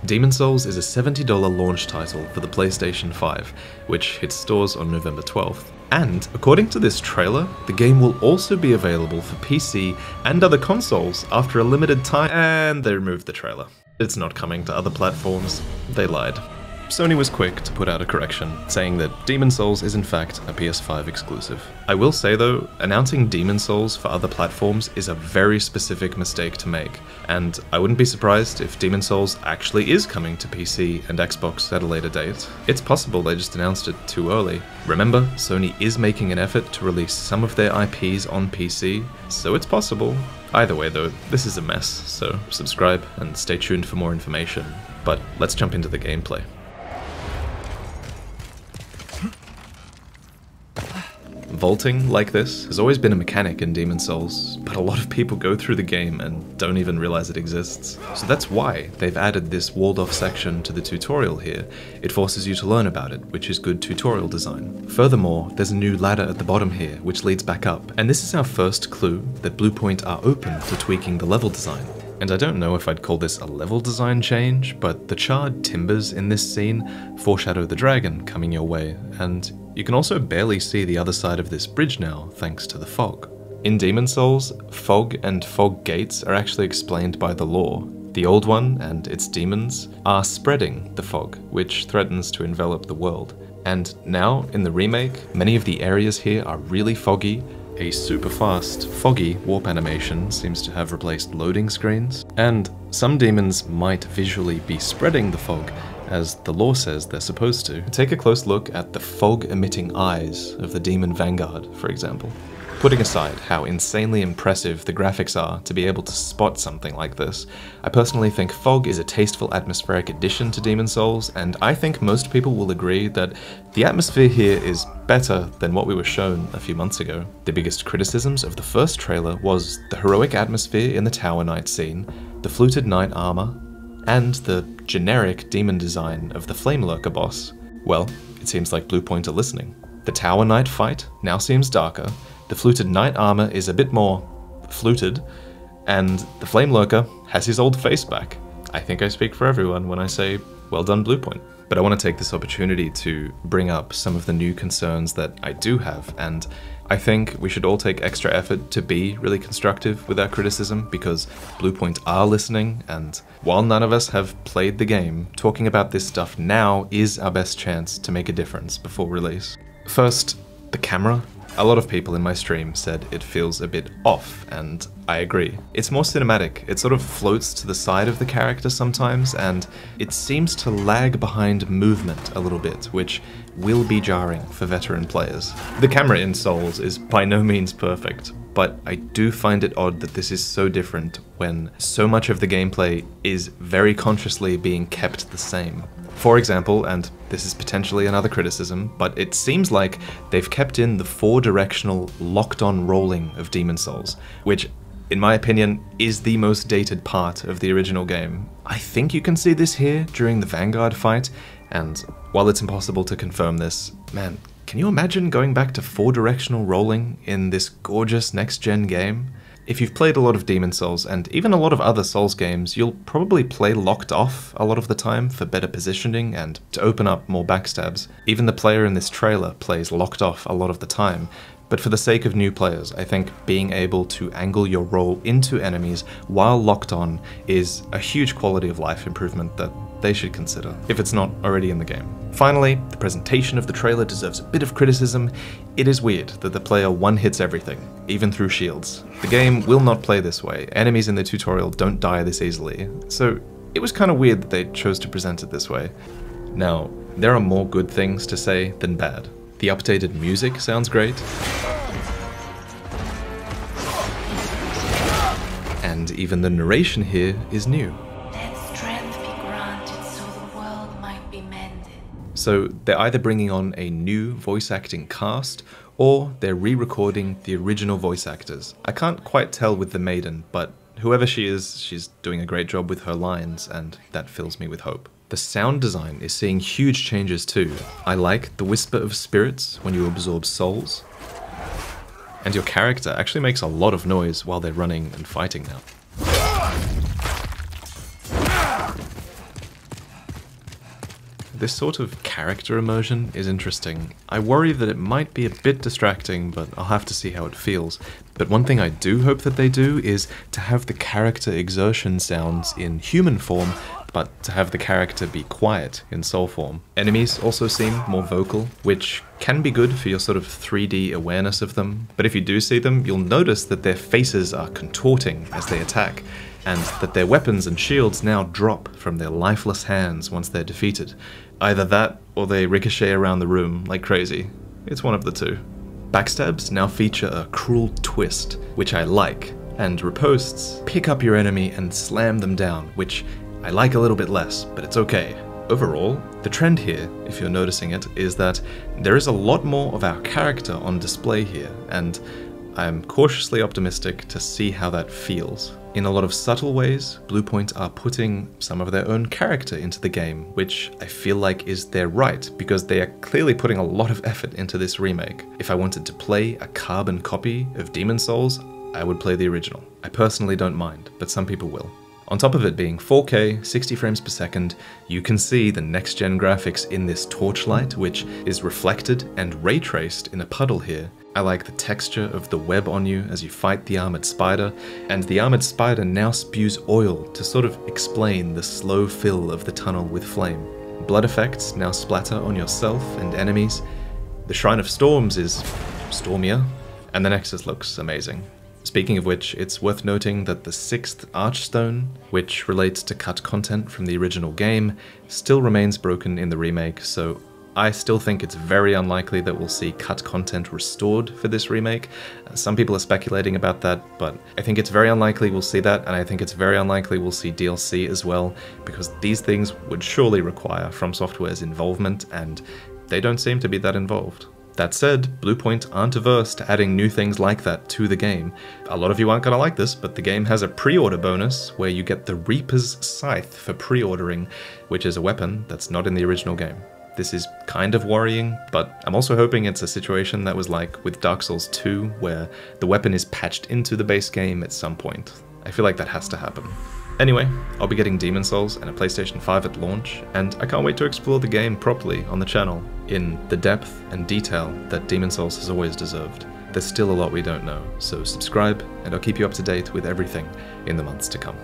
Demon's Souls is a $70 launch title for the PlayStation 5, which hits stores on November 12th. And, according to this trailer, the game will also be available for PC and other consoles after a limited time, and they removed the trailer. It's not coming to other platforms. They lied. Sony was quick to put out a correction, saying that Demon's Souls is in fact a PS5 exclusive. I will say though, announcing Demon's Souls for other platforms is a very specific mistake to make, and I wouldn't be surprised if Demon's Souls actually is coming to PC and Xbox at a later date. It's possible they just announced it too early. Remember, Sony is making an effort to release some of their IPs on PC, so it's possible. Either way though, this is a mess, so subscribe and stay tuned for more information. But let's jump into the gameplay. Vaulting like this has always been a mechanic in Demon's Souls, but a lot of people go through the game and don't even realize it exists. So that's why they've added this walled off section to the tutorial here. It forces you to learn about it, which is good tutorial design. Furthermore, there's a new ladder at the bottom here, which leads back up, and this is our first clue that Bluepoint are open to tweaking the level design. And I don't know if I'd call this a level design change, but the charred timbers in this scene foreshadow the dragon coming your way, and you can also barely see the other side of this bridge now, thanks to the fog. In Demon's Souls, fog and fog gates are actually explained by the lore. The Old One and its demons are spreading the fog, which threatens to envelop the world. And now, in the remake, many of the areas here are really foggy. A super fast, foggy warp animation seems to have replaced loading screens, and some demons might visually be spreading the fog, as the lore says they're supposed to. Take a close look at the fog-emitting eyes of the demon Vanguard, for example. Putting aside how insanely impressive the graphics are to be able to spot something like this, I personally think fog is a tasteful atmospheric addition to Demon's Souls, and I think most people will agree that the atmosphere here is better than what we were shown a few months ago. The biggest criticisms of the first trailer was the heroic atmosphere in the Tower Knight scene, the fluted knight armor, and the generic demon design of the Flame Lurker boss. Well, it seems like Bluepoint are listening. The Tower Knight fight now seems darker, the fluted knight armor is a bit more fluted, and the Flame Lurker has his old face back. I think I speak for everyone when I say, well done Bluepoint. But I want to take this opportunity to bring up some of the new concerns that I do have, and I think we should all take extra effort to be really constructive with our criticism, because Bluepoint are listening, and while none of us have played the game, talking about this stuff now is our best chance to make a difference before release. First, the camera. A lot of people in my stream said it feels a bit off, and I agree. It's more cinematic, it sort of floats to the side of the character sometimes, and it seems to lag behind movement a little bit, which will be jarring for veteran players. The camera in Souls is by no means perfect, but I do find it odd that this is so different when so much of the gameplay is very consciously being kept the same. For example, and this is potentially another criticism, but it seems like they've kept in the 4-directional locked-on rolling of Demon's Souls, which, in my opinion, is the most dated part of the original game. I think you can see this here during the Vanguard fight, and while it's impossible to confirm this, man, can you imagine going back to 4-directional rolling in this gorgeous next-gen game? If you've played a lot of Demon's Souls, and even a lot of other Souls games, you'll probably play locked off a lot of the time for better positioning and to open up more backstabs. Even the player in this trailer plays locked off a lot of the time, but for the sake of new players, I think being able to angle your roll into enemies while locked on is a huge quality of life improvement that they should consider, if it's not already in the game. Finally, the presentation of the trailer deserves a bit of criticism. It is weird that the player one-hits everything, even through shields. The game will not play this way. Enemies in the tutorial don't die this easily, so it was kind of weird that they chose to present it this way. Now, there are more good things to say than bad. The updated music sounds great, and even the narration here is new. So they're either bringing on a new voice acting cast, or they're re-recording the original voice actors. I can't quite tell with the maiden, but whoever she is, she's doing a great job with her lines, and that fills me with hope. The sound design is seeing huge changes too. I like the whisper of spirits when you absorb souls, and your character actually makes a lot of noise while they're running and fighting now. This sort of character immersion is interesting. I worry that it might be a bit distracting, but I'll have to see how it feels. But one thing I do hope that they do is to have the character exertion sounds in human form, but to have the character be quiet in soul form. Enemies also seem more vocal, which can be good for your sort of 3D awareness of them, but if you do see them, you'll notice that their faces are contorting as they attack, and that their weapons and shields now drop from their lifeless hands once they're defeated. Either that, or they ricochet around the room like crazy. It's one of the two. Backstabs now feature a cruel twist, which I like, and riposts pick up your enemy and slam them down, which I like a little bit less, but it's okay. Overall, the trend here, if you're noticing it, is that there is a lot more of our character on display here, and I'm cautiously optimistic to see how that feels. In a lot of subtle ways, Bluepoint are putting some of their own character into the game, which I feel like is their right, because they are clearly putting a lot of effort into this remake. If I wanted to play a carbon copy of Demon's Souls, I would play the original. I personally don't mind, but some people will. On top of it being 4K, 60 frames per second, you can see the next-gen graphics in this torchlight, which is reflected and ray-traced in a puddle here. I like the texture of the web on you as you fight the armored spider, and the armored spider now spews oil to sort of explain the slow fill of the tunnel with flame. Blood effects now splatter on yourself and enemies. The Shrine of Storms is stormier, and the Nexus looks amazing. Speaking of which, it's worth noting that the 6th Archstone, which relates to cut content from the original game, still remains broken in the remake, so I still think it's very unlikely that we'll see cut content restored for this remake. Some people are speculating about that, but I think it's very unlikely we'll see that, and I think it's very unlikely we'll see DLC as well, because these things would surely require From Software's involvement, and they don't seem to be that involved. That said, Bluepoint aren't averse to adding new things like that to the game. A lot of you aren't gonna like this, but the game has a pre-order bonus where you get the Reaper's Scythe for pre-ordering, which is a weapon that's not in the original game. This is kind of worrying, but I'm also hoping it's a situation that was like with Dark Souls 2, where the weapon is patched into the base game at some point. I feel like that has to happen. Anyway, I'll be getting Demon's Souls and a PlayStation 5 at launch, and I can't wait to explore the game properly on the channel, in the depth and detail that Demon's Souls has always deserved. There's still a lot we don't know, so subscribe, and I'll keep you up to date with everything in the months to come.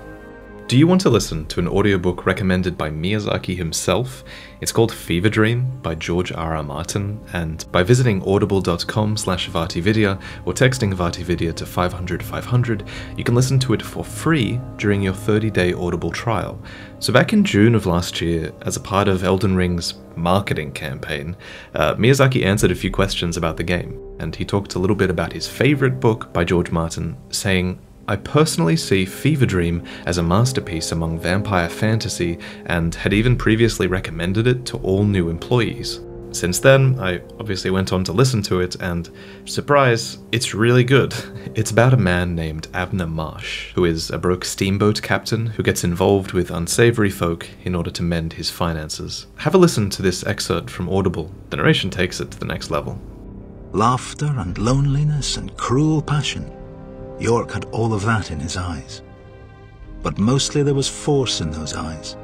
Do you want to listen to an audiobook recommended by Miyazaki himself? It's called Fever Dream by George R.R. Martin, and by visiting audible.com/VaatiVidya or texting VaatiVidya to 500 you can listen to it for free during your 30-day Audible trial. So back in June of last year, as a part of Elden Ring's marketing campaign, Miyazaki answered a few questions about the game, and he talked a little bit about his favorite book by George Martin, saying, "I personally see Fever Dream as a masterpiece among vampire fantasy and had even previously recommended it to all new employees. Since then, I obviously went on to listen to it and, surprise, it's really good. It's about a man named Abner Marsh, who is a broke steamboat captain who gets involved with unsavory folk in order to mend his finances." Have a listen to this excerpt from Audible. The narration takes it to the next level. Laughter and loneliness and cruel passion. York had all of that in his eyes. But mostly there was force in those eyes.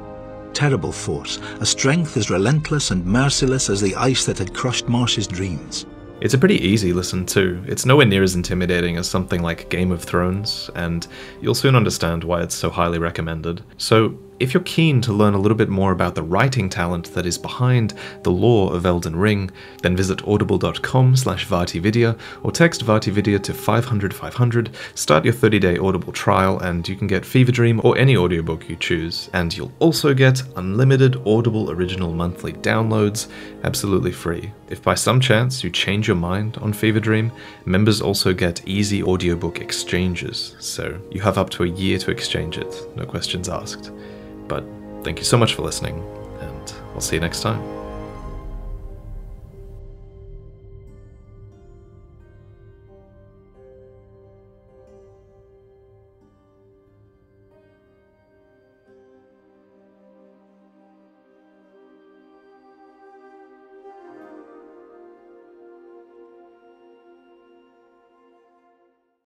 Terrible force, a strength as relentless and merciless as the ice that had crushed Marsh's dreams. It's a pretty easy listen too. It's nowhere near as intimidating as something like Game of Thrones, and you'll soon understand why it's so highly recommended. So, if you're keen to learn a little bit more about the writing talent that is behind the lore of Elden Ring, then visit audible.com/VaatiVidya or text VaatiVidya to 500, start your 30-day Audible trial, and you can get Fever Dream or any audiobook you choose. And you'll also get unlimited Audible original monthly downloads, absolutely free. If by some chance you change your mind on Fever Dream, members also get easy audiobook exchanges, so you have up to a year to exchange it, no questions asked. But thank you so much for listening, and I'll see you next time.